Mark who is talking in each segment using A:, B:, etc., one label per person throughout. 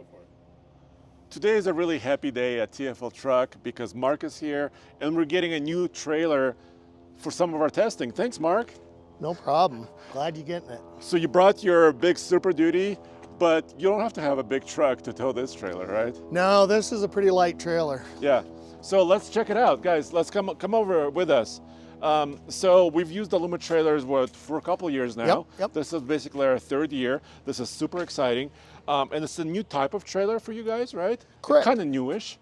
A: Go for it. Today is a really happy day at TFL Truck because Mark is here and we're getting a new trailer for some of our testing. Thanks, Mark.
B: No problem. Glad you're getting it.
A: So you brought your big Super Duty, but you don't have to have a big truck to tow this trailer, right?
B: No, this is a pretty light trailer.
A: Yeah. So let's check it out, guys. Let's come over with us. So we've used Aluma trailers for a couple of years now.
B: Yep.
A: This is basically our third year. This is super exciting. And it's a new type of trailer for you guys, right?
B: Correct.
A: Kind of newish.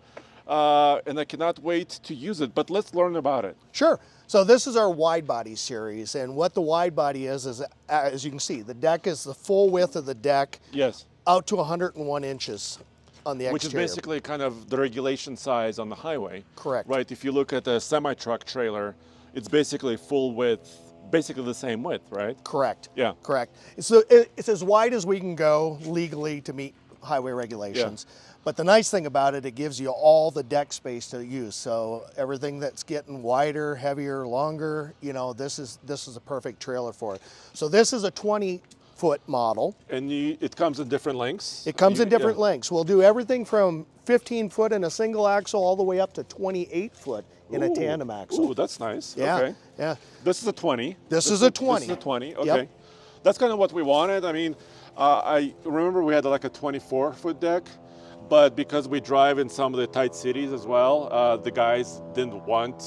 A: And I cannot wait to use it, but let's learn about it.
B: Sure. So this is our Widebody series, and what the Widebody is as you can see, the deck is the full width of the deck.
A: Yes.
B: Out to 101 inches on the exterior.
A: Which is basically kind of the regulation size on the highway.
B: Correct.
A: Right, if you look at a semi-truck trailer, it's basically full width, basically the same width, right?
B: Correct.
A: Yeah.
B: Correct. So it's as wide as we can go legally to meet highway regulations. Yeah. But the nice thing about it, it gives you all the deck space to use. So everything that's getting wider, heavier, longer, you know, this is a perfect trailer for it. So this is a 20-foot model.
A: And it comes in different lengths?
B: It comes in different lengths. We'll do everything from 15 foot in a single axle all the way up to 28 foot in a tandem axle.
A: Ooh, that's nice.
B: Yeah,
A: okay.
B: yeah.
A: This is a 20.
B: This is a 20.
A: This is a 20, okay.
B: Yep.
A: That's kind of what we wanted. I mean, I remember we had like a 24-foot deck, but because we drive in some of the tight cities as well, the guys didn't want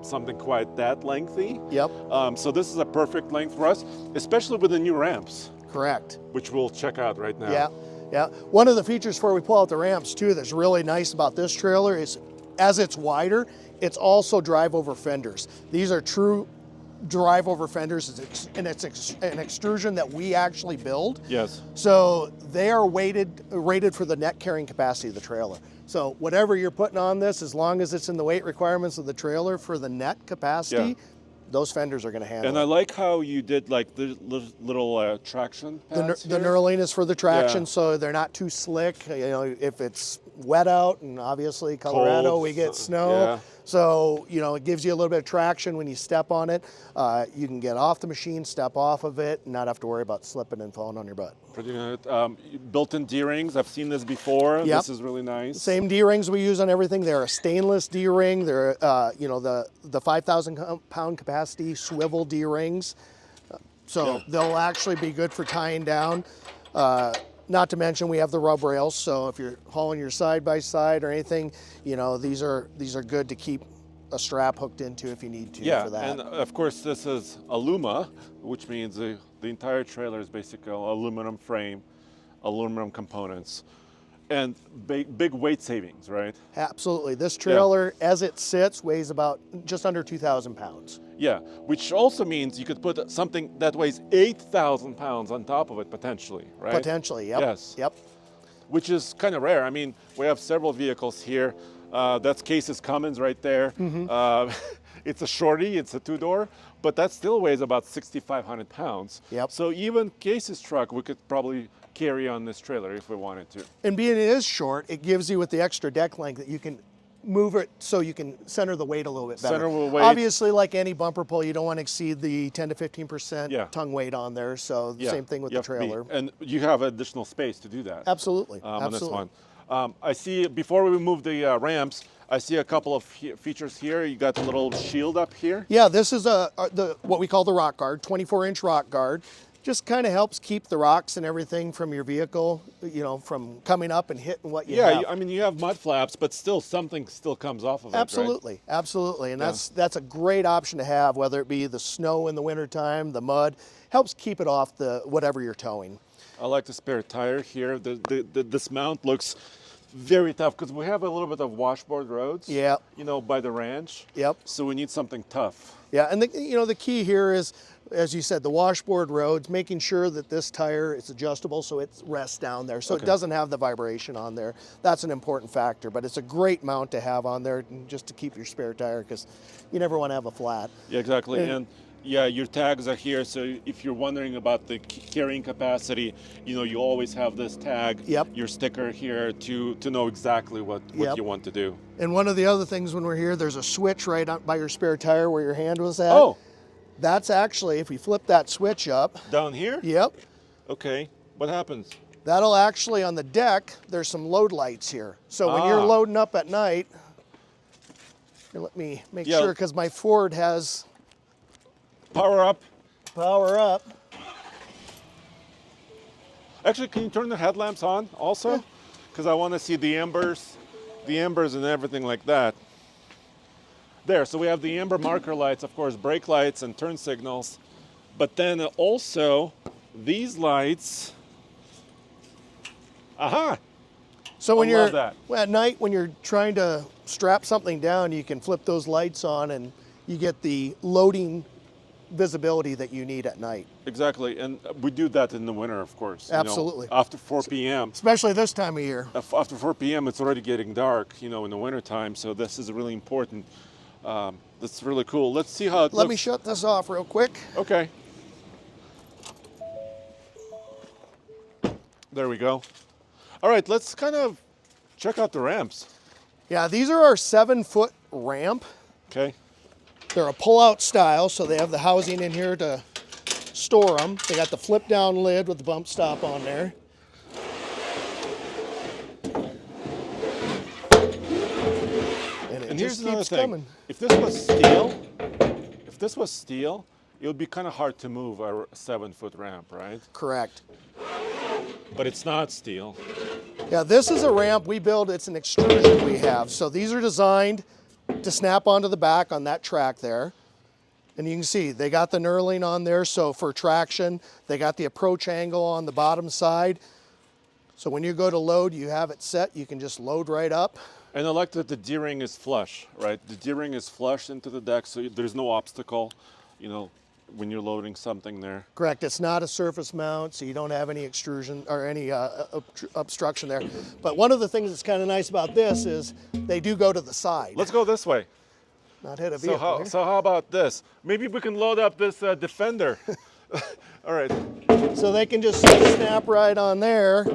A: something quite that lengthy.
B: Yep.
A: So this is a perfect length for us, especially with the new ramps.
B: Correct.
A: Which we'll check out right now.
B: Yeah, yeah. One of the features before we pull out the ramps too that's really nice about this trailer is as it's wider, it's also drive over fenders. These are true drive over fenders, and it's an extrusion that we actually build.
A: Yes.
B: So they are rated for the net carrying capacity of the trailer. So whatever you're putting on this, as long as it's in the weight requirements of the trailer for the net capacity, those fenders are going to handle
A: it. And I like how you did like the little traction pads
B: the knurling is for the traction, so they're not too slick. You know, if it's wet out, and obviously Colorado,
A: cold,
B: we get snow.
A: Yeah.
B: So, you know, it gives you a little bit of traction when you step on it. You can get off the machine, step off of it, and not have to worry about slipping and falling on your butt.
A: Pretty good. Built-in D-rings, I've seen this before.
B: Yep.
A: This is really nice.
B: Same D-rings we use on everything. They're a stainless D-ring. They're, you know, the 5,000 pound capacity swivel D-rings. So they'll actually be good for tying down. Not to mention we have the rub rails, so if you're hauling your side-by-side or anything, you know, these are good to keep a strap hooked into if you need to for that.
A: And of course this is Aluma, which means the entire trailer is basically aluminum frame, aluminum components, and big weight savings, right?
B: Absolutely. This trailer, as it sits, weighs about just under 2,000 pounds.
A: Yeah, which also means you could put something that weighs 8,000 pounds on top of it potentially, right?
B: Potentially, yep.
A: Yes.
B: Yep.
A: Which is kind of rare. I mean, we have several vehicles here. That's Kase's Cummins right there. Mm-hmm. It's a shorty, it's a two-door, but that still weighs about 6,500 pounds.
B: Yep.
A: So even Kase's truck, we could probably carry on this trailer if we wanted to.
B: And being it is short, it gives you with the extra deck length that you can move it so you can center the weight a little bit better.
A: Center the weight.
B: Obviously, like any bumper pull, you don't want to exceed the 10 to 15% tongue weight on there. So the same thing with the trailer.
A: And you have additional space to do that.
B: Absolutely.
A: On this one. I see, before we move the ramps, I see a couple of features here. You got the little shield up here.
B: Yeah, this is what we call the rock guard, 24-inch rock guard. Just kind of helps keep the rocks and everything from your vehicle, you know, from coming up and hitting what you have.
A: Yeah, I mean, you have mud flaps, but still something still comes off of it,
B: Absolutely,
A: right?
B: Absolutely. And that's a great option to have, whether it be the snow in the wintertime, the mud, helps keep it off whatever you're towing.
A: I like the spare tire here. This mount looks very tough because we have a little bit of washboard roads, you know, by the ranch.
B: Yep.
A: So we need something tough.
B: Yeah, and the key here is, as you said, the washboard roads, making sure that this tire is adjustable so it rests down there, so it doesn't have the vibration on there. That's an important factor, but it's a great mount to have on there just to keep your spare tire because you never want to have a flat.
A: Yeah, exactly. And yeah, your tags are here, so if you're wondering about the carrying capacity, you know, you always have this tag, your sticker here to know exactly what you want to do.
B: And one of the other things when we're here, there's a switch right up by your spare tire where your hand was at.
A: Oh.
B: That's actually, if we flip that switch up.
A: Down here?
B: Yep.
A: Okay. What happens?
B: That'll actually, on the deck, there's some load lights here. So when you're loading up at night, here, let me make sure, because my Ford has
A: power up.
B: Power up.
A: Actually, can you turn the headlamps on also? Because I want to see the embers and everything like that. There, so we have the amber marker lights, of course, brake lights and turn signals. But then also these lights. Aha!
B: So when you're
A: that.
B: at night, when you're trying to strap something down, you can flip those lights on and you get the loading visibility that you need at night.
A: Exactly, and we do that in the winter, of course.
B: Absolutely.
A: You know, after 4 p.m.
B: Especially this time of year.
A: After 4 p.m. it's already getting dark, you know, in the winter time, so this is really important. That's really cool. Let's see how it looks.
B: Let me shut this off real quick.
A: Okay. There we go. All right, let's kind of check out the ramps.
B: Yeah, these are our 7-foot ramp.
A: Okay.
B: They're a pull-out style, so they have the housing in here to store them. They got the flip-down lid with the bump stop on there.
A: And here's another thing.
B: Coming.
A: If this was steel, it would be kind of hard to move a 7-foot ramp, right?
B: Correct.
A: But it's not steel.
B: Yeah, this is a ramp we build. It's an extrusion we have. So these are designed to snap onto the back on that track there. And you can see they got the knurling on there, so for traction. They got the approach angle on the bottom side. So when you go to load, you have it set. You can just load right up.
A: And I like that the D-ring is flush, right? The D-ring is flush into the deck, so there's no obstacle, you know, when you're loading something there.
B: Correct. It's not a surface mount, so you don't have any extrusion or any obstruction there. But one of the things that's kind of nice about this is they do go to the side.
A: Let's go this way.
B: Not hit a vehicle.
A: So how about this? Maybe we can load up this Defender. All right.
B: So they can just snap right on there.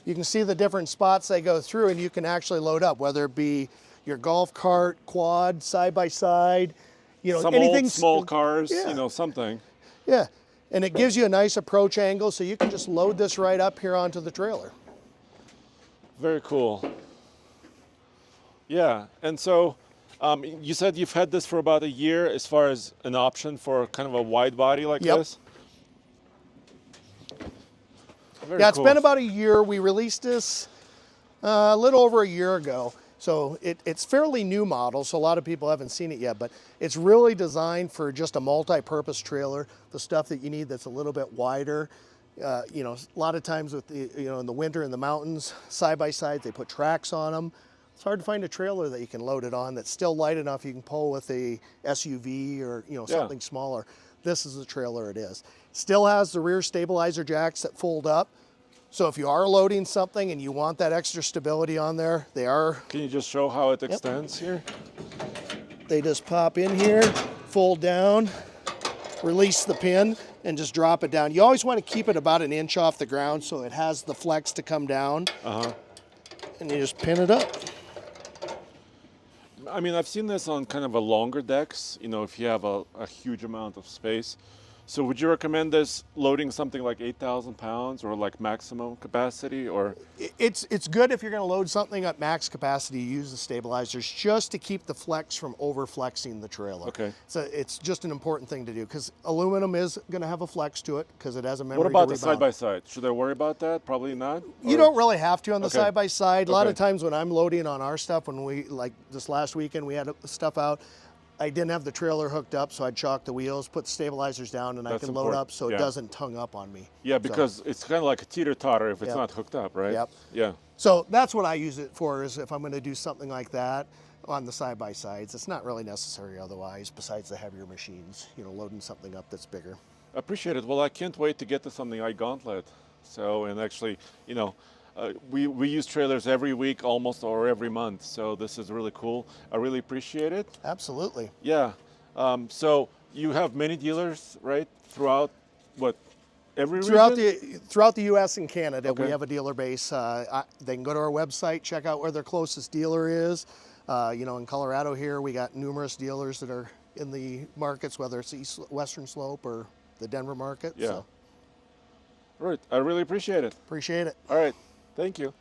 B: You can see the different spots they go through, and you can actually load up, whether it be your golf cart, quad, side-by-side, you know,
A: some
B: anything.
A: Old small cars,
B: yeah.
A: You know, something.
B: Yeah, and it gives you a nice approach angle, so you can just load this right up here onto the trailer.
A: Very cool. Yeah, and so you said you've had this for about a year as far as an option for kind of a wide body like this? Very
B: yeah, it's
A: cool.
B: been about a year. We released this a little over a year ago. So it's fairly new model, so a lot of people haven't seen it yet, but it's really designed for just a multi-purpose trailer, the stuff that you need that's a little bit wider. You know, a lot of times with the, you know, in the winter in the mountains, side-by-side, they put tracks on them. It's hard to find a trailer that you can load it on that's still light enough you can pull with a SUV or, you know, something smaller. This is the trailer it is. Still has the rear stabilizer jacks that fold up. So if you are loading something and you want that extra stability on there, they are.
A: Can you just show how it extends here?
B: They just pop in here, fold down, release the pin, and just drop it down. You always want to keep it about an inch off the ground so it has the flex to come down. And you just pin it up.
A: I mean, I've seen this on kind of a longer decks, you know, if you have a huge amount of space. So would you recommend this loading something like 8,000 pounds or like maximum capacity, or?
B: It's good if you're going to load something at max capacity, use the stabilizers just to keep the flex from over flexing the trailer.
A: Okay.
B: So it's just an important thing to do because aluminum is going to have a flex to it because it has a memory.
A: What about
B: to
A: the side-by-side? Should I worry about that? Probably not?
B: You don't really have to on the side-by-side. A lot of
A: Okay.
B: times when I'm loading on our stuff, when we, like this last weekend, we had stuff out, I didn't have the trailer hooked up, so I'd chalk the wheels, put the stabilizers down, and
A: That's
B: I can load
A: important.
B: up so it doesn't tongue up on me.
A: Yeah, because it's kind of like a teeter-totter if it's
B: Yep.
A: not hooked up, right?
B: Yep.
A: Yeah.
B: So that's what I use it for, is if I'm going to do something like that on the side-by-sides. It's not really necessary otherwise, besides the heavier machines, you know, loading something up that's bigger.
A: Appreciate it. Well, I can't wait to get this on the iGauntlet. So, and actually, you know, we use trailers every week almost, or every month. So this is really cool. I really appreciate it.
B: Absolutely.
A: Yeah. So you have many dealers, right, throughout every region?
B: Throughout the U.S. and Canada,
A: Okay.
B: we have a dealer base. They can go to our website, check out where their closest dealer is. You know, in Colorado here, we got numerous dealers that are in the markets, whether it's Western Slope or the Denver market.
A: Yeah.
B: So.
A: Right. I really appreciate it.
B: Appreciate it.
A: All right. Thank you.